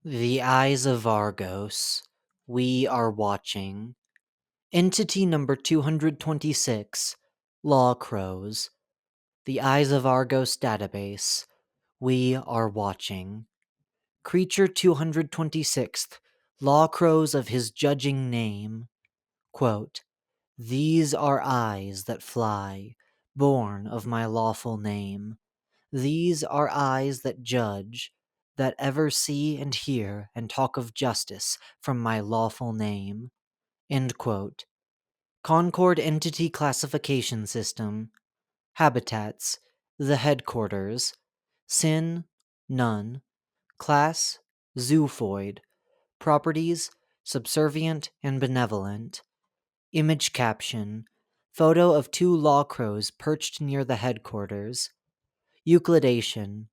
The Eyes of Argos. We are watching. Entity number 226. Lawcrows. The Eyes of Argos database. We are watching. Creature 226th. Lawcrows of his judging name. Quote, These are eyes that fly, born of my lawful name. These are eyes that judge, that ever see and hear and talk of justice from my lawful name. End quote. Concord Entity Classification System. Habitats. The Headquarters. Sin. None. Class. Zoofoid. Properties. Subservient and benevolent. Image caption. Photo of two lawcrows perched near the headquarters. Euclidation.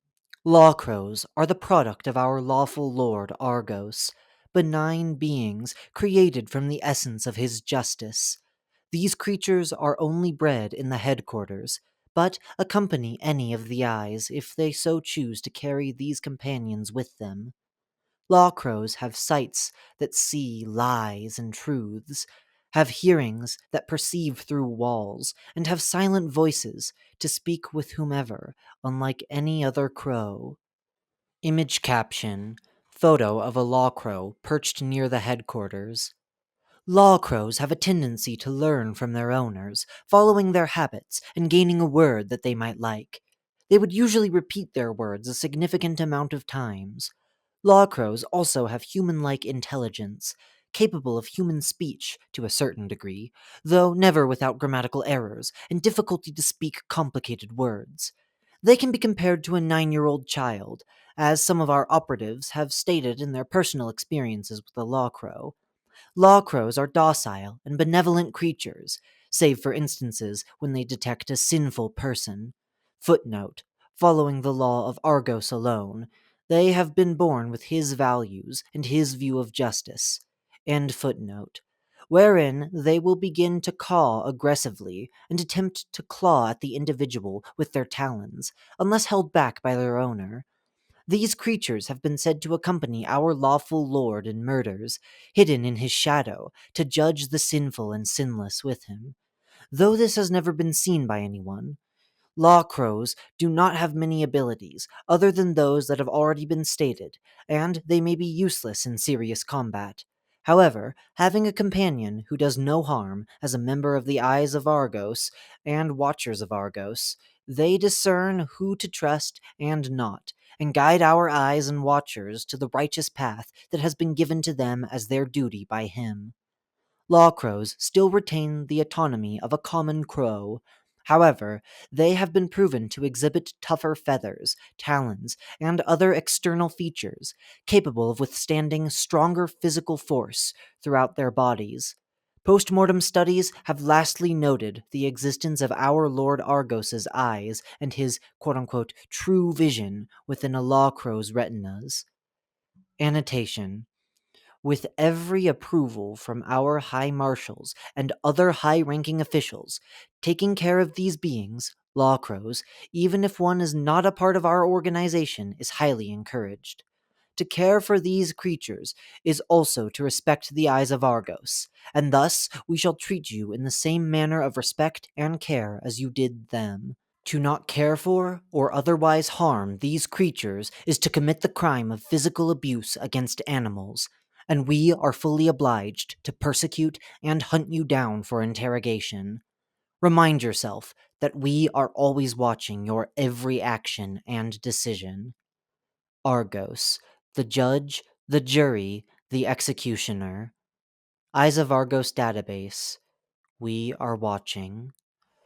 Lawcrows are the product of our lawful lord Argos, benign beings created from the essence of his justice. These creatures are only bred in the headquarters, but accompany any of the eyes if they so choose to carry these companions with them. Lawcrows have sights that see lies and truths, have hearings that perceive through walls, and have silent voices to speak with whomever, unlike any other crow. Image caption. Photo of a lawcrow perched near the headquarters. Lawcrows have a tendency to learn from their owners, following their habits and gaining a word that they might like. They would usually repeat their words a significant amount of times. Lawcrows also have human-like intelligence, capable of human speech to a certain degree, though never without grammatical errors and difficulty to speak complicated words. They can be compared to a 9-year-old child, as some of our operatives have stated in their personal experiences with the lawcrow. Lawcrows are docile and benevolent creatures, save for instances when they detect a sinful person. Footnote. Following the law of Argos alone, they have been born with his values and his view of justice. End footnote. Wherein they will begin to caw aggressively and attempt to claw at the individual with their talons, unless held back by their owner. These creatures have been said to accompany our lawful lord in murders, hidden in his shadow, to judge the sinful and sinless with him. Though this has never been seen by anyone, Lawcrows do not have many abilities, other than those that have already been stated, and they may be useless in serious combat. However, having a companion who does no harm as a member of the Eyes of Argos and Watchers of Argos, they discern who to trust and not, and guide our eyes and watchers to the righteous path that has been given to them as their duty by him. Lawcrows still retain the autonomy of a common crow. However, they have been proven to exhibit tougher feathers, talons, and other external features, capable of withstanding stronger physical force throughout their bodies. Postmortem studies have lastly noted the existence of our Lord Argos's eyes and his quote-unquote true vision within a lawcrow's retinas. Annotation. With every approval from our high marshals and other high-ranking officials, taking care of these beings, lawcrows, even if one is not a part of our organization, is highly encouraged. To care for these creatures is also to respect the eyes of Argos, and thus we shall treat you in the same manner of respect and care as you did them. To not care for or otherwise harm these creatures is to commit the crime of physical abuse against animals, and we are fully obliged to persecute and hunt you down for interrogation. Remind yourself that we are always watching your every action and decision. Argos, the judge, the jury, the executioner. Eyes of Argos database. We are watching.